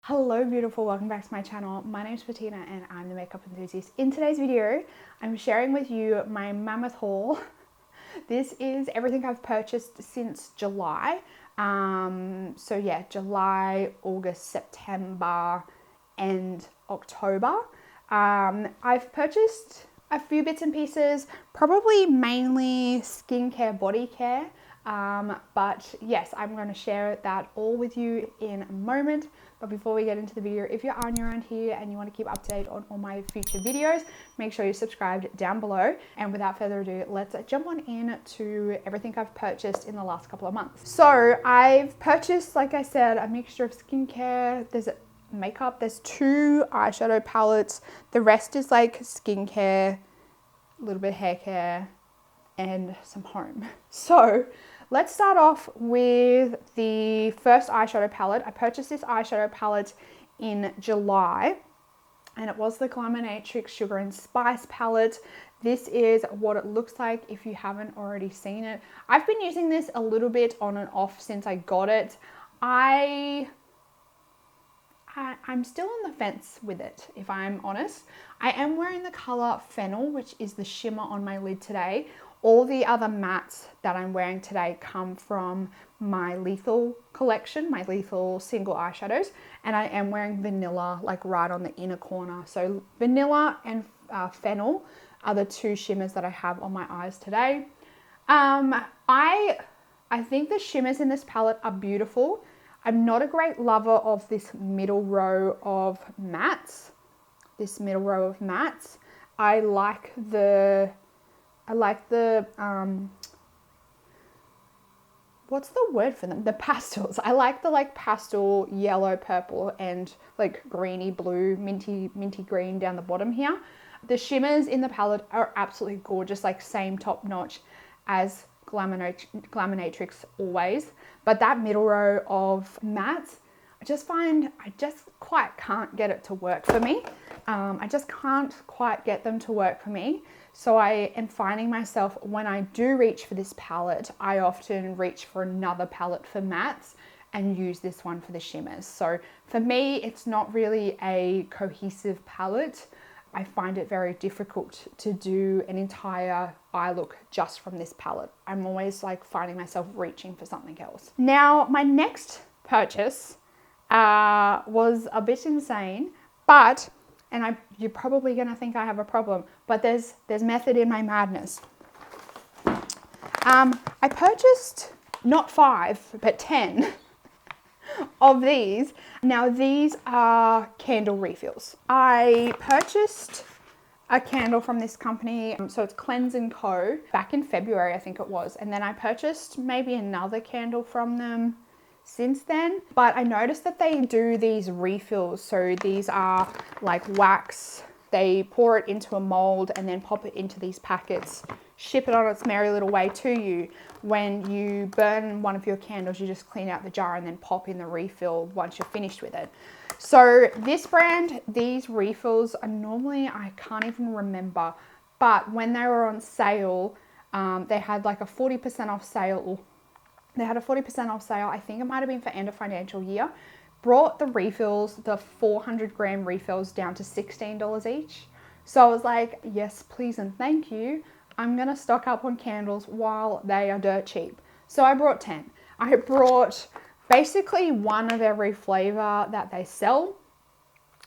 Hello beautiful, welcome back to my channel. My name is Bettina and I'm the makeup enthusiast. In today's video, I'm sharing with you my mammoth haul. This is everything I've purchased since July. So yeah, July, August, September, and October. I've purchased a few bits and pieces, probably mainly skincare, body care. But yes, I'm going to share that all with you in a moment. But before we get into the video, if you're new around here and you want to keep up to date on all my future videos, make sure you're subscribed down below. And without further ado, let's jump on in to everything I've purchased in the last couple of months. So I've purchased, like I said, a mixture of skincare. There's makeup, there's 2 eyeshadow palettes. The rest is like skincare, a little bit of hair care, and some home. So let's start off with the first eyeshadow palette. I purchased this eyeshadow palette in July and it was the Glaminatrix Sugar and Spice palette. This is what it looks like if you haven't already seen it. I've been using this a little bit on and off since I got it. I'm still on the fence with it, if I'm honest. I am wearing the color Fennel, which is the shimmer on my lid today. All the other mattes that I'm wearing today come from my Lethal collection, my Lethal single eyeshadows, and I am wearing Vanilla like right on the inner corner. So Vanilla and Fennel are the 2 shimmers that I have on my eyes today. I think the shimmers in this palette are beautiful. I'm not a great lover of this middle row of mattes. I like the what's the word for them? The pastels. I like the like pastel yellow, purple, and like greeny blue, minty green down the bottom here. The shimmers in the palette are absolutely gorgeous, like same top notch as Glaminatrix always. But that middle row of mattes, I just quite can't get it to work for me. I just can't quite get them to work for me. So I am finding myself, when I do reach for this palette, I often reach for another palette for mattes and use this one for the shimmers. So for me, it's not really a cohesive palette. I find it very difficult to do an entire eye look just from this palette. I'm always like finding myself reaching for something else. Now, my next purchase was a bit insane, but, and you're probably gonna think I have a problem, but there's method in my madness. I purchased not 5, but 10 of these. Now these are candle refills. I purchased a candle from this company, so it's Cleanse & Co. back in February, I think it was, and then I purchased maybe another candle from them since then. But I noticed that they do these refills, so these are like wax. They pour it into a mold and then pop it into these packets, ship it on its merry little way to you. When you burn one of your candles, you just clean out the jar and then pop in the refill once you're finished with it. So this brand, these refills are normally, I can't even remember, but when they were on sale, they had like a 40% off sale. They had a 40% off sale. I think it might have been for end of financial year. Brought the refills, the 400 gram refills, down to $16 each. So I was like, yes, please and thank you. I'm gonna stock up on candles while they are dirt cheap. So I brought 10. I brought basically one of every flavor that they sell.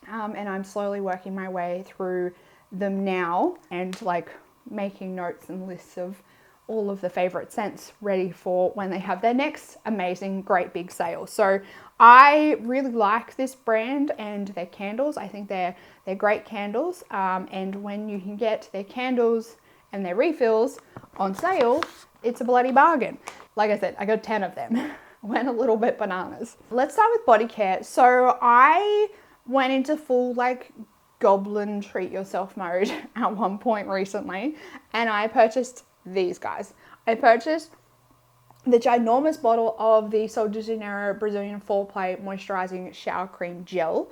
And I'm slowly working my way through them now and like making notes and lists of all of the favorite scents ready for when they have their next amazing, great big sale. So I really like this brand and their candles. I think they're great candles. And when you can get their candles and their refills on sale, it's a bloody bargain. Like I said, I got 10 of them. Went a little bit bananas. Let's start with body care. So I went into full like goblin treat yourself mode at one point recently, and I purchased these guys. I purchased the ginormous bottle of the Sol de Janeiro Brazilian Foreplay Moisturizing Shower Cream Gel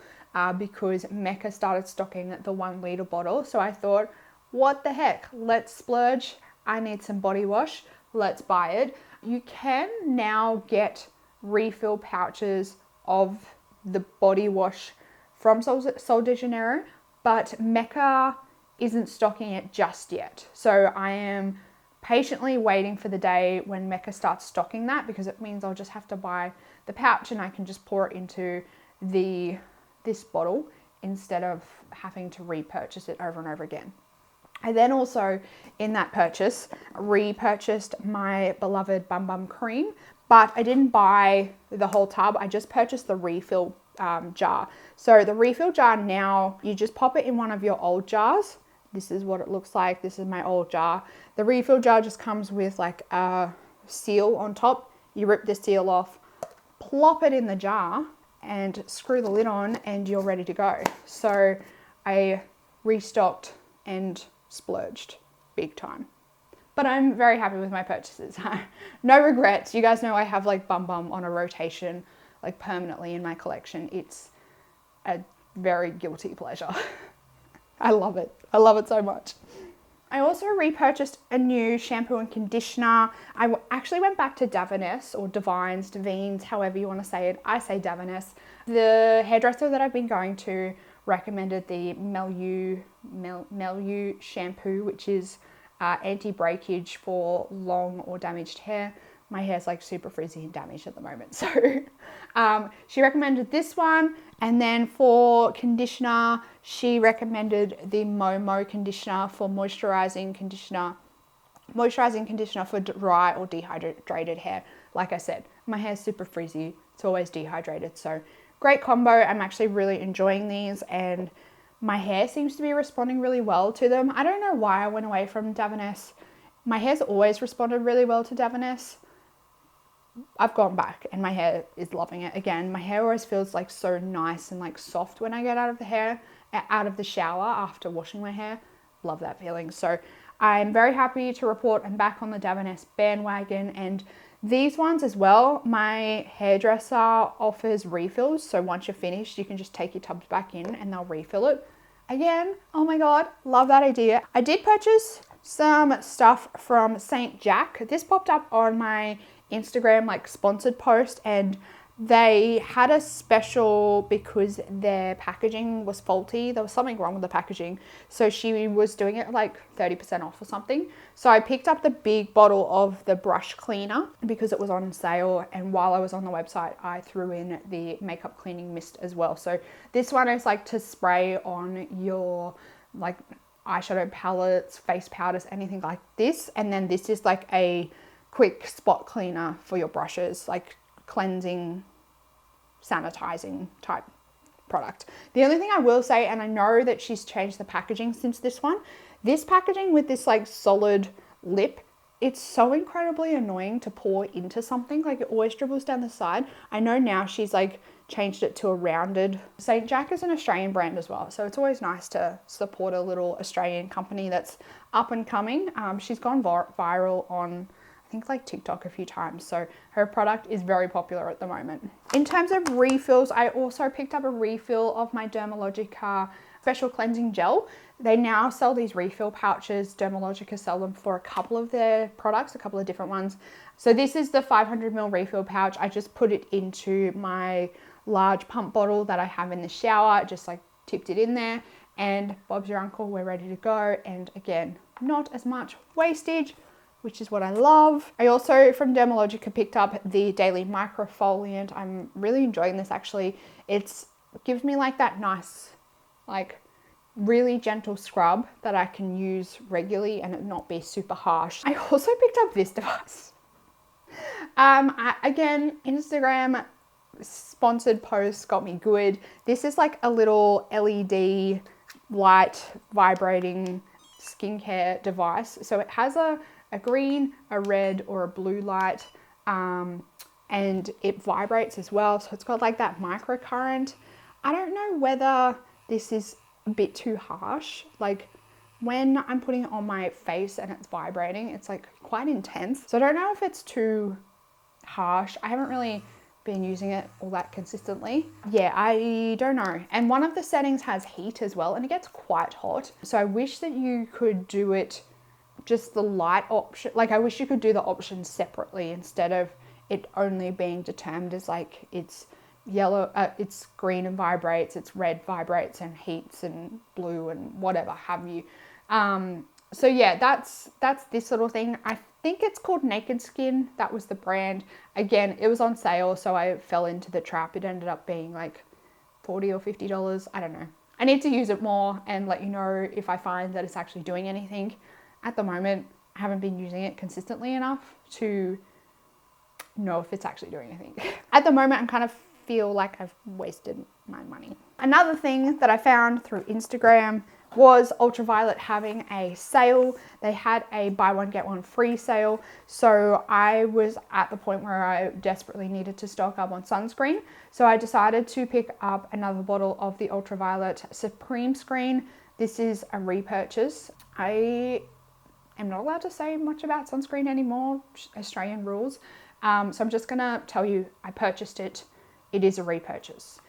because Mecca started stocking the 1 liter bottle. So I thought, what the heck? Let's splurge. I need some body wash. Let's buy it. You can now get refill pouches of the body wash from Sol de Janeiro, but Mecca isn't stocking it just yet. So I am patiently waiting for the day when Mecca starts stocking that, because it means I'll just have to buy the pouch and I can just pour it into this bottle instead of having to repurchase it over and over again. I then also, in that purchase, repurchased my beloved Bum Bum cream, but I didn't buy the whole tub. I just purchased the refill jar. So the refill jar now, you just pop it in one of your old jars. This is what it looks like. This is my old jar. The refill jar just comes with like a seal on top. You rip the seal off, plop it in the jar and screw the lid on and you're ready to go. So I restocked and splurged big time. But I'm very happy with my purchases. No regrets. You guys know I have like Bum Bum on a rotation, like permanently in my collection. It's a very guilty pleasure. I love it. I love it so much. I also repurchased a new shampoo and conditioner. I actually went back to Davines or Davines, however you want to say it. I say Davines. The hairdresser that I've been going to recommended the Melu shampoo, which is anti-breakage for long or damaged hair. My hair's like super frizzy and damaged at the moment. So she recommended this one. And then for conditioner, she recommended the Momo conditioner for moisturizing conditioner for dry or dehydrated hair. Like I said, my hair's super frizzy. It's always dehydrated. So great combo. I'm actually really enjoying these and my hair seems to be responding really well to them. I don't know why I went away from Davines. My hair's always responded really well to Davines. I've gone back and my hair is loving it again. My hair always feels like so nice and like soft when I get out of the shower after washing my hair. Love that feeling. So I'm very happy to report I'm back on the Davines bandwagon, and these ones as well, my hairdresser offers refills. So once you're finished, you can just take your tubs back in and they'll refill it. Again, oh my God, love that idea. I did purchase some stuff from St. Jack. This popped up on my Instagram like sponsored post, and they had a special because their packaging was faulty. There was something wrong with the packaging, so she was doing it like 30% off or something. So I picked up the big bottle of the brush cleaner because it was on sale, and while I was on the website I threw in the makeup cleaning mist as well. So this one is like to spray on your like eyeshadow palettes, face powders, anything like this, and then this is like a quick spot cleaner for your brushes, like cleansing, sanitizing type product. The only thing I will say, and I know that she's changed the packaging since this one, this packaging with this like solid lip, it's so incredibly annoying to pour into something. Like it always dribbles down the side. I know now she's like changed it to a rounded. St. Jack is an Australian brand as well, so it's always nice to support a little Australian company that's up and coming. She's gone viral on I think like TikTok a few times, so her product is very popular at the moment. In terms of refills, I also picked up a refill of my Dermalogica special cleansing gel. They now sell these refill pouches. Dermalogica sell them for a couple of their products, a couple of different ones. So this is the 500ml refill pouch. I just put it into my large pump bottle that I have in the shower, just like tipped it in there, and Bob's your uncle, we're ready to go. And again, not as much wastage, which is what I love. I also from Dermalogica picked up the daily Microfoliant. I'm really enjoying this actually. It gives me like that nice, like really gentle scrub that I can use regularly and it not be super harsh. I also picked up this device. Again, Instagram sponsored posts got me good. This is like a little LED light vibrating skincare device. So it has a green, a red, or a blue light, and it vibrates as well. So it's got like that microcurrent. I don't know whether this is a bit too harsh. Like when I'm putting it on my face and it's vibrating, it's like quite intense. So I don't know if it's too harsh. I haven't really been using it all that consistently. Yeah, I don't know. And one of the settings has heat as well, and it gets quite hot. So I wish that you could do it just the light option. Like I wish you could do the options separately instead of it only being determined as like it's yellow, it's green and vibrates, it's red vibrates and heats, and blue and whatever have you. So yeah, that's this little thing. I think it's called Naked Skin. That was the brand. Again, it was on sale, so I fell into the trap. It ended up being like $40 or $50. I don't know. I need to use it more and let you know if I find that it's actually doing anything. At the moment, I haven't been using it consistently enough to know if it's actually doing anything. At the moment, I'm kind of feel like I've wasted my money. Another thing that I found through Instagram was Ultraviolet having a sale. They had a buy one get one free sale. So I was at the point where I desperately needed to stock up on sunscreen. So I decided to pick up another bottle of the Ultraviolet Supreme Screen. This is a repurchase. I am not allowed to say much about sunscreen anymore, Australian rules. So I'm just gonna tell you, I purchased it. It is a repurchase.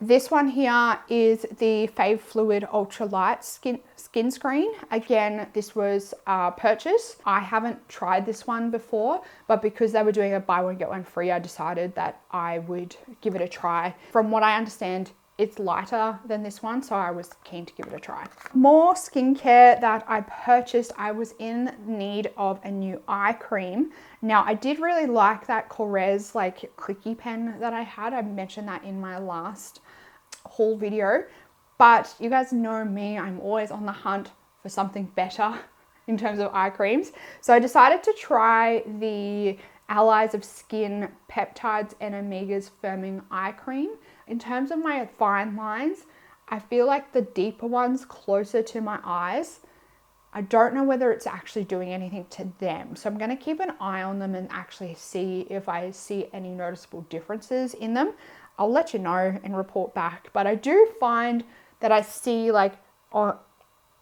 This one here is the Fave Fluid Ultralight Skin Screen. Again, this was a purchase. I haven't tried this one before, but because they were doing a buy one get one free, I decided that I would give it a try. From what I understand, it's lighter than this one, so I was keen to give it a try. More skincare that I purchased. I was in need of a new eye cream. Now, I did really like that Corez like clicky pen that I had. I mentioned that in my last haul video, but you guys know me, I'm always on the hunt for something better in terms of eye creams. So I decided to try the Allies of Skin Peptides and Omegas Firming Eye Cream. In terms of my fine lines, I feel like the deeper ones closer to my eyes, I don't know whether it's actually doing anything to them. So I'm going to keep an eye on them and actually see if I see any noticeable differences in them. I'll let you know and report back. But I do find that I see like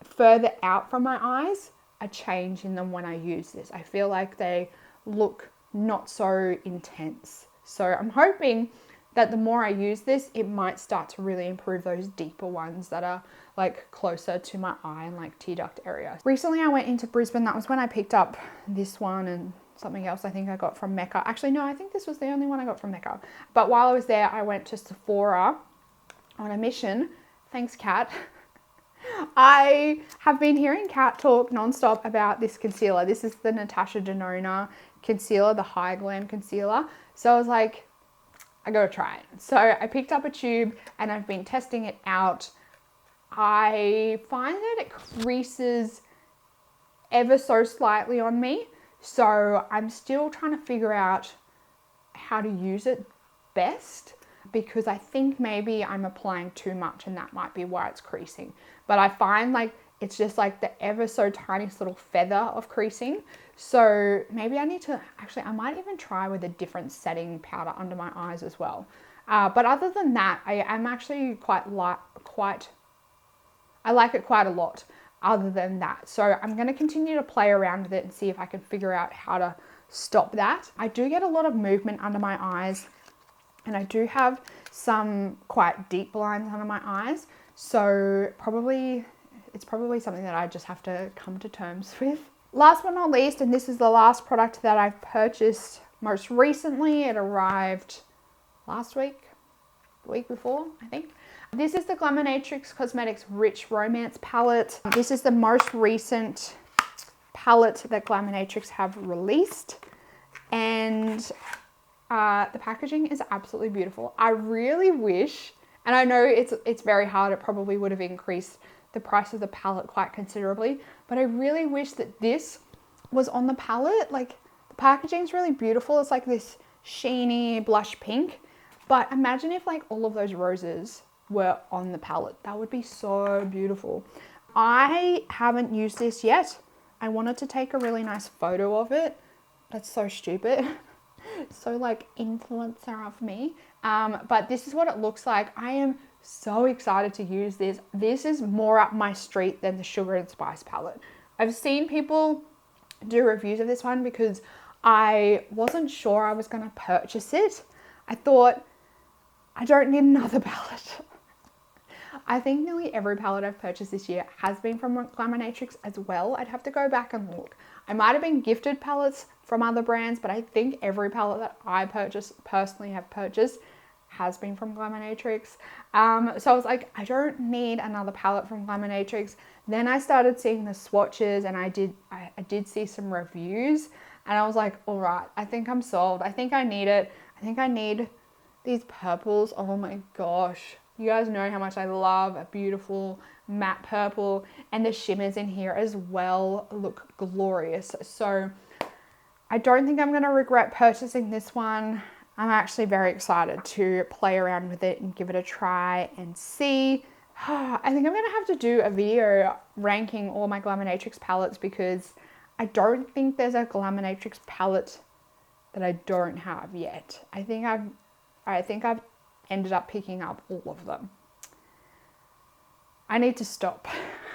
further out from my eyes, a change in them when I use this. I feel like they look not so intense. So I'm hoping that the more I use this, it might start to really improve those deeper ones that are like closer to my eye and like tear duct area. Recently I went into Brisbane. That was when I picked up this one and something else I think I got from Mecca. Actually, no, I think this was the only one I got from Mecca. But while I was there, I went to Sephora on a mission. Thanks, Kat. I have been hearing Kat talk nonstop about this concealer. This is the Natasha Denona concealer, the High Glam concealer. So I was like, I gotta try it. So I picked up a tube and I've been testing it out. I find that it creases ever so slightly on me. So I'm still trying to figure out how to use it best, because I think maybe I'm applying too much and that might be why it's creasing. But I find like it's just like the ever so tiniest little feather of creasing. So maybe I need to, actually I might even try with a different setting powder under my eyes as well. But other than that, I am actually I like it quite a lot other than that. So I'm going to continue to play around with it and see if I can figure out how to stop that. I do get a lot of movement under my eyes and I do have some quite deep lines under my eyes. So it's probably something that I just have to come to terms with. Last but not least, and this is the last product that I've purchased most recently. It arrived last week, the week before, I think. This is the Glaminatrix Cosmetics Rich Romance palette. This is the most recent palette that Glaminatrix have released, and the packaging is absolutely beautiful. I really wish, and I know it's very hard, it probably would have increased the price of the palette quite considerably, but I really wish that this was on the palette. Like, the packaging is really beautiful. It's like this sheeny blush pink, but imagine if like all of those roses were on the palette. That would be so beautiful. I haven't used this yet. I wanted to take a really nice photo of it. That's so stupid. So like influencer of me. But this is what it looks like. I am so excited to use this. This is more up my street than the Sugar and Spice palette. I've seen people do reviews of this one because I wasn't sure I was going to purchase it. I thought, I don't need another palette. I think nearly every palette I've purchased this year has been from Glaminatrix as well. I'd have to go back and look. I might have been gifted palettes from other brands, but I think every palette that I personally have purchased has been from Glaminatrix. So I was like, I don't need another palette from Glaminatrix. Then I started seeing the swatches, and I did see some reviews, and I was like, all right, I think I'm sold. I think I need it. I think I need these purples. Oh my gosh. You guys know how much I love a beautiful matte purple, and the shimmers in here as well look glorious. So I don't think I'm going to regret purchasing this one. I'm actually very excited to play around with it and give it a try and see. I think I'm going to have to do a video ranking all my Glaminatrix palettes, because I don't think there's a Glaminatrix palette that I don't have yet. I think I've ended up picking up all of them. I need to stop.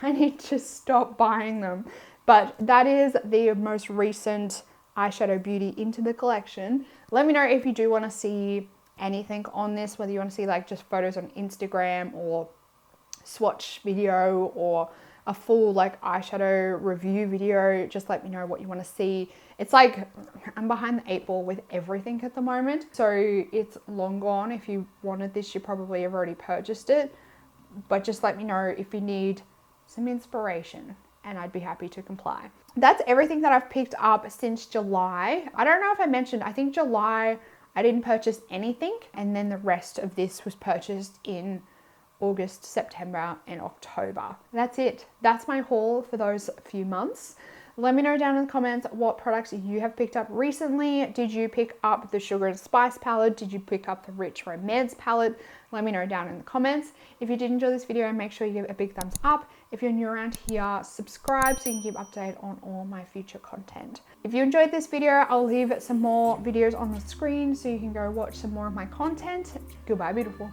I need to stop buying them. But that is the most recent eyeshadow beauty into the collection. Let me know if you do want to see anything on this, whether you want to see like just photos on Instagram or swatch video or a full like eyeshadow review video. Just let me know what you want to see. It's like I'm behind the 8 ball with everything at the moment, so it's long gone. If you wanted this, you probably have already purchased it, but just let me know if you need some inspiration and I'd be happy to comply. That's everything that I've picked up since July. I don't know if I mentioned, I think July I didn't purchase anything, and then the rest of this was purchased in August, September, and October. That's it. That's my haul for those few months. Let me know down in the comments what products you have picked up recently. Did you pick up the Sugar and Spice palette? Did you pick up the Rich Romance palette? Let me know down in the comments. If you did enjoy this video, make sure you give it a big thumbs up. If you're new around here, subscribe so you can keep updated on all my future content. If you enjoyed this video, I'll leave some more videos on the screen so you can go watch some more of my content. Goodbye, beautiful.